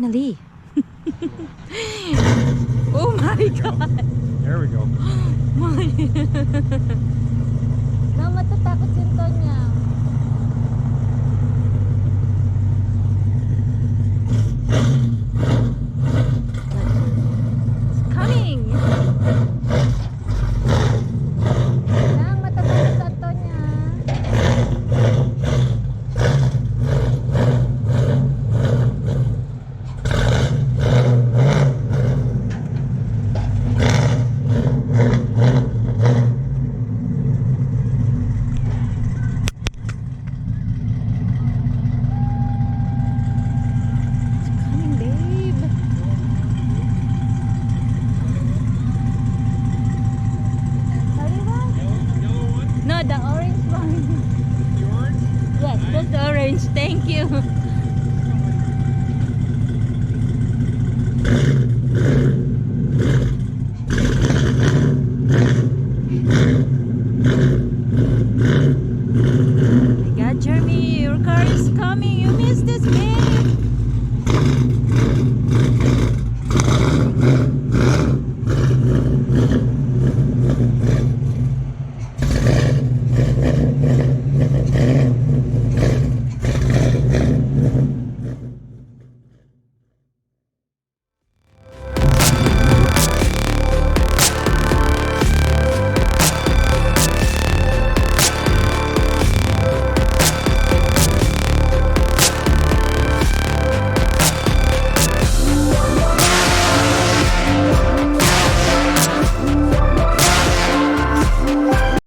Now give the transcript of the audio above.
Finally. Oh my God. There we go. My. Na matatakot yung Tonya. It's coming. Na matatakot sa Tonya. Coming, babe. Sorry ba? Yellow one? No, the orange one. The orange? Yes, just the orange. Thank you.